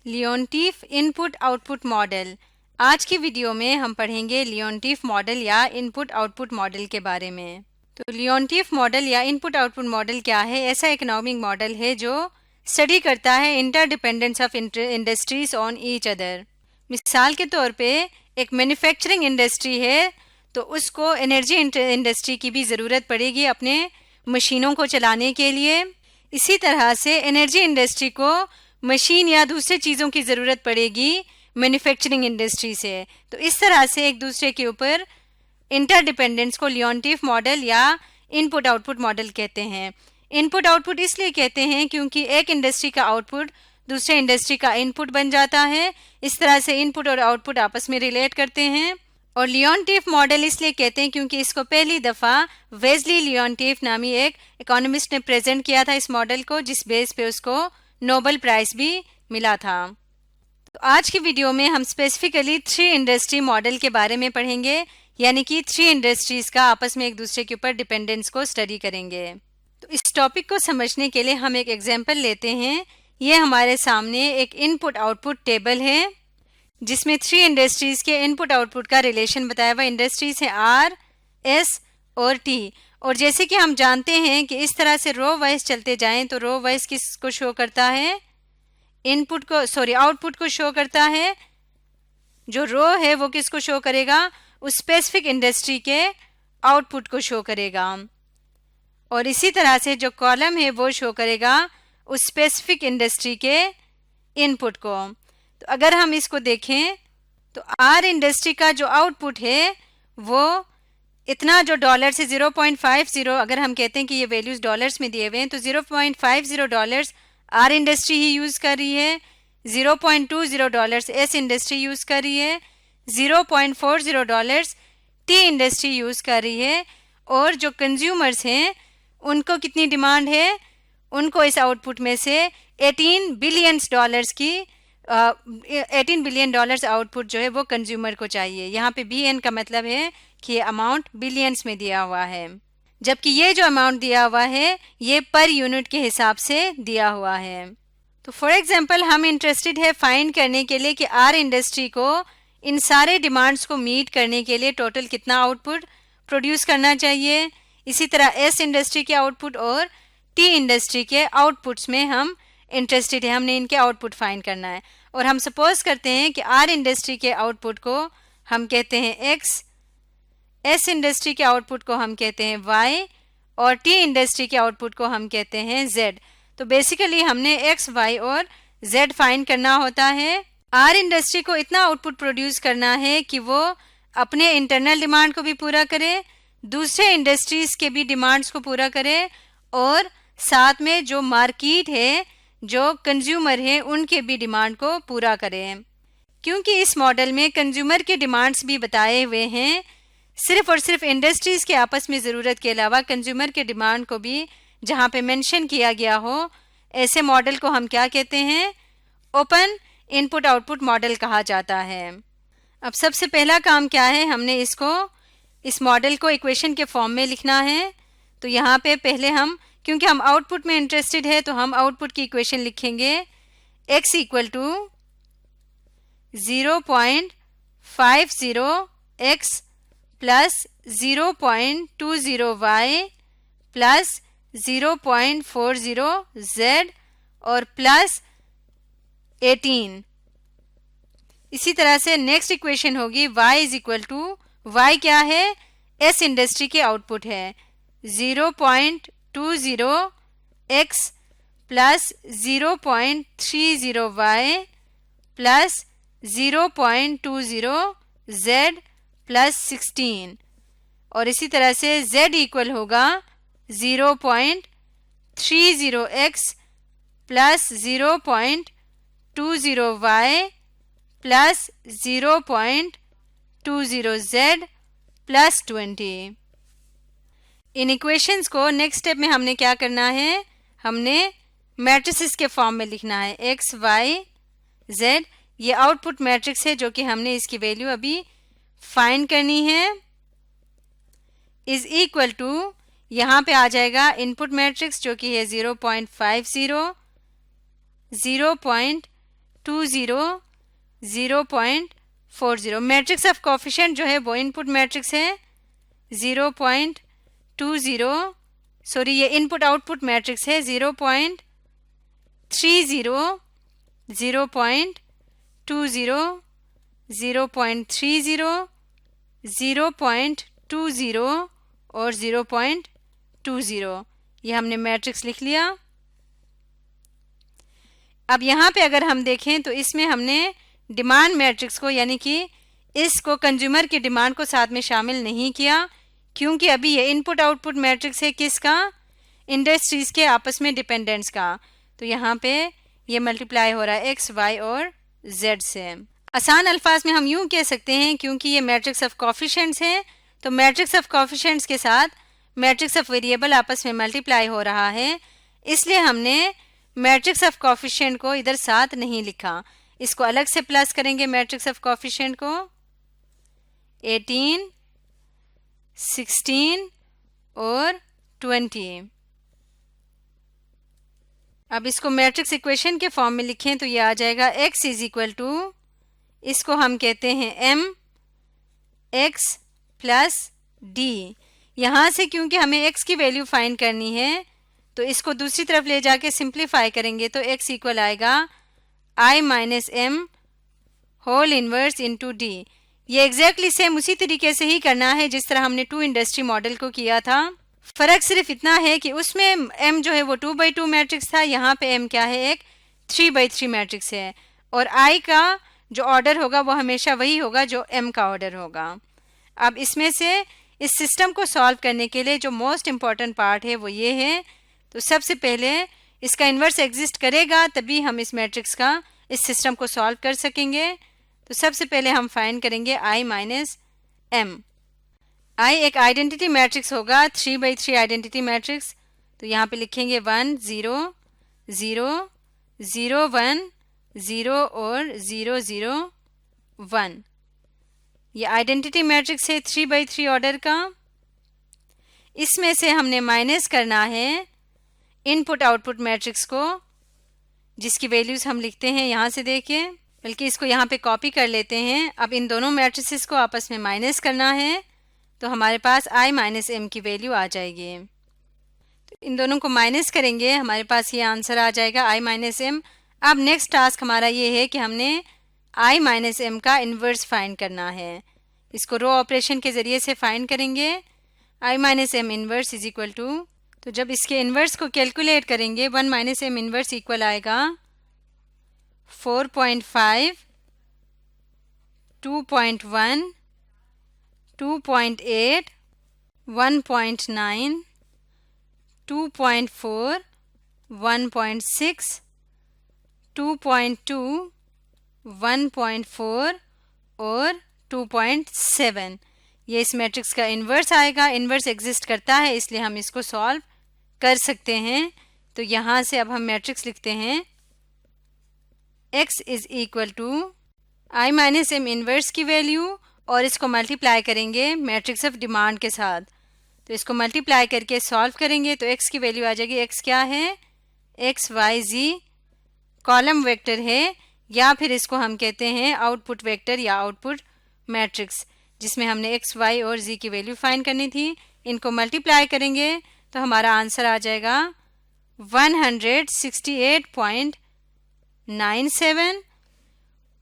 लियोनटीफ input output model. आज की video में हम पढ़ेंगे लियोनटीफ मॉडल या इनपुट आउटपुट मॉडल के बारे में। तो लियोनटीफ मॉडल या इनपुट आउटपुट मॉडल क्या है? ऐसा इकोनॉमिक मॉडल है जो स्टडी करता है interdependence of industries on each other. मिसाल के तौर पे एक मैन्युफैक्चरिंग इंडस्ट्री है तो उसको एनर्जी इंडस्ट्री की भी ज़रूरत पड़ेगी अपने मशीनों को चलाने के लिए। इसी तरह से एनर्जी इंडस्ट्री को मशीन या दूसरे चीज़ों की ज़रूरत पड़ेगी मैन्युफैक्चरिंग इंडस्ट्री से। तो इस तरह से एक दूसरे के ऊपर इंटरडिपेंडेंस को लियोनटीफ मॉडल या इनपुट आउटपुट मॉडल कहते हैं। इनपुट आउटपुट इसलिए कहते हैं क्योंकि एक इंडस्ट्री का आउटपुट दूसरे इंडस्ट्री का इनपुट बन जाता है। इस तरह से इनपुट और आउटपुट आपस में रिलेट करते हैं। और लियोनटीफ मॉडल इसलिए कहते हैं क्योंकि इसको पहली दफ़ा वेस्ली लियोनटीफ नामी एक इकोनॉमिस्ट ने प्रेजेंट किया था इस मॉडल को, जिस बेस पे उसको नोबेल प्राइज भी मिला था। तो आज की वीडियो में हम स्पेसिफिकली 3 इंडस्ट्री मॉडल के बारे में पढ़ेंगे, यानी कि 3 इंडस्ट्रीज का आपस में एक दूसरे के ऊपर डिपेंडेंस को स्टडी करेंगे। तो इस टॉपिक को समझने के लिए हम एक एग्जांपल लेते हैं। ये हमारे सामने एक इनपुट आउटपुट टेबल है जिसमें 3 इंडस्ट्रीज के इनपुट आउटपुट का रिलेशन बताया हुआ। इंडस्ट्रीज है R, S और T। और जैसे कि हम जानते हैं कि इस तरह से रो वाइज चलते जाएं तो रो वाइज किसको शो करता है? आउटपुट को शो करता है। जो रो है वो किसको शो करेगा? उस स्पेसिफिक इंडस्ट्री के आउटपुट को शो करेगा। और इसी तरह से जो कॉलम है वो शो करेगा उस स्पेसिफिक इंडस्ट्री के इनपुट को। तो अगर हम इसको देखें तो आर इंडस्ट्री का जो आउटपुट है वो इतना जो डॉलर से 0.50, अगर हम कहते हैं कि ये वैल्यूज डॉलर्स में दिए हुए हैं तो 0.50 dollars our industry he use कर रही है, 0.20 डॉलर्स एस इंडस्ट्री यूज़ कर रही है, 0.40 डॉलर्स टी इंडस्ट्री यूज़ कर रही है। और जो कंज्यूमर्स हैं उनको कितनी डिमांड है? उनको इस आउटपुट में से 18 बिलियन डॉलर्स की 18 बिलियन डॉलर्स आउटपुट जो है वो कंज्यूमर को चाहिए। यहाँ पे BN का मतलब है कि ये अमाउंट बिलियंस में दिया हुआ है, जबकि ये जो अमाउंट दिया हुआ है ये पर यूनिट के हिसाब से दिया हुआ है। तो फॉर एग्जांपल हम इंटरेस्टेड है फाइंड करने के लिए कि आर इंडस्ट्री को इन सारे डिमांड्स को मीट करने के लिए टोटल कितना आउटपुट प्रोड्यूस करना चाहिए। इसी तरह एस इंडस्ट्री के आउटपुट और टी इंडस्ट्री के आउटपुट्स में हम इंटरेस्टेड है, हमने इनके आउटपुट फाइंड करना है। और हम सपोज करते हैं कि आर इंडस्ट्री के आउटपुट को हम कहते हैं X, एस इंडस्ट्री के आउटपुट को हम कहते हैं Y और टी इंडस्ट्री के आउटपुट को हम कहते हैं Z। तो बेसिकली हमने X, Y और Z फाइंड करना होता है। आर इंडस्ट्री को इतना आउटपुट प्रोड्यूस करना है कि वो अपने इंटरनल डिमांड को भी पूरा करे, दूसरे इंडस्ट्रीज के भी डिमांड्स को पूरा करे और साथ में जो मार्केट है, जो कंज्यूमर है, उनके भी डिमांड को पूरा करें। क्योंकि इस मॉडल में कंज्यूमर के डिमांड्स भी बताए हुए हैं, सिर्फ और सिर्फ इंडस्ट्रीज के आपस में ज़रूरत के अलावा कंज्यूमर के डिमांड को भी जहाँ पे मेंशन किया गया हो, ऐसे मॉडल को हम क्या कहते हैं? ओपन इनपुट आउटपुट मॉडल कहा जाता है। अब सबसे पहला काम क्या है? हमने इस मॉडल को इक्वेशन के फॉर्म में लिखना है। तो यहाँ पे पहले हम, क्योंकि हम आउटपुट में इंटरेस्टेड है तो हम आउटपुट की इक्वेशन लिखेंगे x equal to 0.50x plus 0.20y plus 0.40z और प्लस 18। इसी तरह से नेक्स्ट इक्वेशन होगी y is equal to, y क्या है? एस इंडस्ट्री के आउटपुट है 0.20x plus 0.30y plus 0.20z plus 16। और इसी तरह से z इक्वल होगा 0.30x plus 0.20y plus 0.20z plus 20। इन इक्वेशंस को नेक्स्ट स्टेप में हमने क्या करना है? हमने मैट्रिसेस के फॉर्म में लिखना है x, y, z। ये आउटपुट मैट्रिक्स है जो कि हमने इसकी वैल्यू अभी फाइंड करनी है। इज इक्वल टू, यहाँ पे आ जाएगा इनपुट मैट्रिक्स जो कि है 0.50, 0.40। मैट्रिक्स ऑफ कोफिशिएंट जो है वो इनपुट मैट्रिक्स है 0.20, सॉरी ये इनपुट आउटपुट मैट्रिक्स है 0.30, 0.20, 0.30, 0.20 और 0.20। ये हमने मैट्रिक्स लिख लिया। अब यहाँ पे अगर हम देखें तो इसमें हमने डिमांड मैट्रिक्स को यानी कि इसको कंज्यूमर की डिमांड को साथ में शामिल नहीं किया, क्योंकि अभी ये इनपुट आउटपुट मैट्रिक्स है किसका, इंडस्ट्रीज के आपस में डिपेंडेंस का। तो यहाँ पे ये मल्टीप्लाई हो रहा है एक्स, वाई और जेड से। आसान अल्फाज में हम यूं कह सकते हैं, क्योंकि ये मैट्रिक्स ऑफ कोफिशिएंट्स है तो मैट्रिक्स ऑफ कोफिशिएंट्स के साथ मैट्रिक्स ऑफ वेरिएबल आपस में मल्टीप्लाई हो रहा है, इसलिए हमने मैट्रिक्स ऑफ कोफिशिएंट को इधर साथ नहीं लिखा। इसको अलग से प्लस करेंगे मैट्रिक्स ऑफ कोफिशिएंट को 18, 16 और 20। अब इसको मैट्रिक्स इक्वेशन के फॉर्म में लिखें तो ये आ जाएगा x इज इक्वल टू, इसको हम कहते हैं m x प्लस डी। यहाँ से क्योंकि हमें x की वैल्यू फाइंड करनी है तो इसको दूसरी तरफ ले जाके सिंप्लीफाई करेंगे तो x इक्वल आएगा i minus m whole inverse into D. ये एग्जैक्टली सेम उसी तरीके से ही करना है जिस तरह हमने 2 इंडस्ट्री मॉडल को किया था। फर्क सिर्फ इतना है कि उसमें m जो है वो 2x2 मैट्रिक्स था, यहाँ पे m क्या है, एक 3x3 मैट्रिक्स है, और i का जो ऑर्डर होगा वो हमेशा वही होगा जो m का ऑर्डर होगा। अब इसमें से इस सिस्टम को सॉल्व करने के लिए जो मोस्ट इम्पॉर्टेंट पार्ट है वो ये है, तो सबसे पहले इसका इन्वर्स एग्जिस्ट करेगा तभी हम इस मैट्रिक्स का इस सिस्टम को सॉल्व कर सकेंगे। तो सबसे पहले हम फाइंड करेंगे i माइनस m। i एक आइडेंटिटी मैट्रिक्स होगा, 3x3 आइडेंटिटी मैट्रिक्स। तो यहाँ पे लिखेंगे 1 0 0 0 1 0 और 0 0 1। ये आइडेंटिटी मैट्रिक्स है 3x3 ऑर्डर का। इसमें से हमने माइनस करना है इनपुट आउटपुट मैट्रिक्स को, जिसकी वैल्यूज हम लिखते हैं यहाँ से देखिए, बल्कि इसको यहाँ पे कॉपी कर लेते हैं। अब इन दोनों मैट्रिसेस को आपस में माइनस करना है तो हमारे पास i माइनस m की वैल्यू आ जाएगी। तो इन दोनों को माइनस करेंगे, हमारे पास ये आंसर आ जाएगा i माइनस m। अब नेक्स्ट टास्क हमारा ये है कि हमने i माइनस m का इन्वर्स फाइंड करना है। इसको रो ऑपरेशन के ज़रिए से फाइंड करेंगे। i minus m inverse is equal to, तो जब इसके इन्वर्स को कैलकुलेट करेंगे 1 माइनस m इन्वर्स इक्वल आएगा 4.5, 2.1, 2.8, 1.9, 2.4, 1.6, 2.2, 1.4 और 2.7। ये इस मैट्रिक्स का इन्वर्स आएगा। इन्वर्स एग्जिस्ट करता है इसलिए हम इसको सॉल्व कर सकते हैं। तो यहाँ से अब हम मैट्रिक्स लिखते हैं x is equal to i minus m inverse की वैल्यू और इसको मल्टीप्लाई करेंगे मैट्रिक्स ऑफ डिमांड के साथ। तो इसको मल्टीप्लाई करके सॉल्व करेंगे तो x की वैल्यू आ जाएगी, x क्या है, x y z column vector है, या फिर इसको हम कहते हैं आउटपुट वेक्टर या आउटपुट मैट्रिक्स, जिसमें हमने x y और z की वैल्यू फाइंड करनी थी। इनको मल्टीप्लाई करेंगे तो हमारा आंसर आ जाएगा 168.97,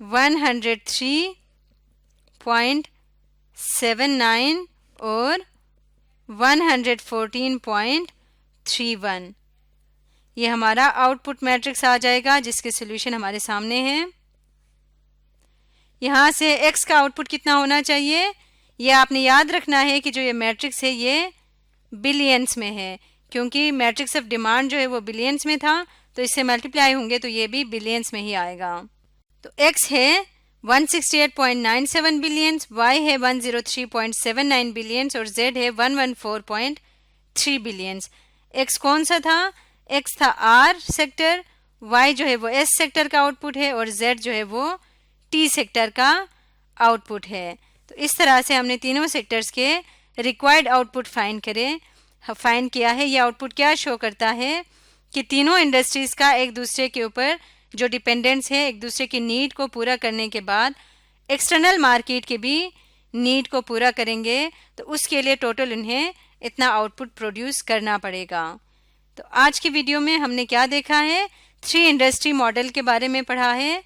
103.79 और 114.31। ये हमारा आउटपुट मैट्रिक्स आ जाएगा जिसके सोल्यूशन हमारे सामने हैं। यहाँ से x का आउटपुट कितना होना चाहिए, ये आपने याद रखना है कि जो ये मैट्रिक्स है ये बिलियंस में है, क्योंकि मैट्रिक्स ऑफ डिमांड जो है वो बिलियंस में था, तो इससे मल्टीप्लाई होंगे तो ये भी बिलियंस में ही आएगा। तो x है 168.97 बिलियंस, y है 103.79 बिलियंस और z है 114.3 बिलियंस। x कौन सा था, x था r सेक्टर, y जो है वो s सेक्टर का आउटपुट है और z जो है वो t सेक्टर का आउटपुट है। तो इस तरह से हमने तीनों सेक्टर्स के रिक्वायर्ड आउटपुट फाइंड किया है। ये आउटपुट क्या शो करता है कि तीनों इंडस्ट्रीज का एक दूसरे के ऊपर जो डिपेंडेंट्स हैं एक दूसरे की नीड को पूरा करने के बाद एक्सटर्नल मार्केट के भी नीड को पूरा करेंगे तो उसके लिए टोटल उन्हें इतना आउटपुट प्रोड्यूस करना पड़ेगा। तो आज की वीडियो में हमने क्या देखा है, 3 इंडस्ट्री मॉडल के बारे में पढ़ा है।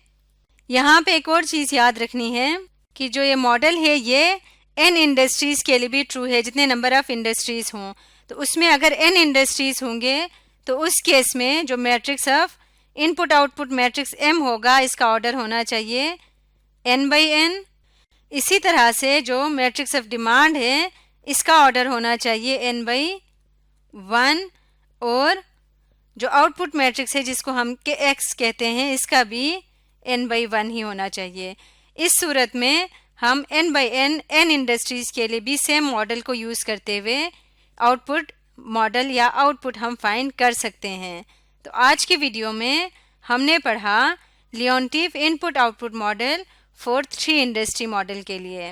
यहाँ पे एक और चीज़ याद रखनी है कि जो ये मॉडल है ये n इंडस्ट्रीज़ के लिए भी ट्रू है, जितने नंबर ऑफ इंडस्ट्रीज़ हों। तो उसमें अगर n इंडस्ट्रीज़ होंगे तो उस केस में जो matrix of input output matrix M होगा, इसका ऑर्डर होना चाहिए n/n। इसी तरह से जो मैट्रिक्स ऑफ डिमांड है इसका ऑर्डर होना चाहिए n/1, और जो आउटपुट मैट्रिक्स है जिसको हम के x कहते हैं इसका भी n/1 ही होना चाहिए। इस सूरत में हम n/n n इंडस्ट्रीज़ के लिए भी सेम मॉडल को यूज़ करते हुए आउटपुट मॉडल या आउटपुट हम फाइंड कर सकते हैं। तो आज की वीडियो में हमने पढ़ा Leontief input output model for 3 industry model के लिए।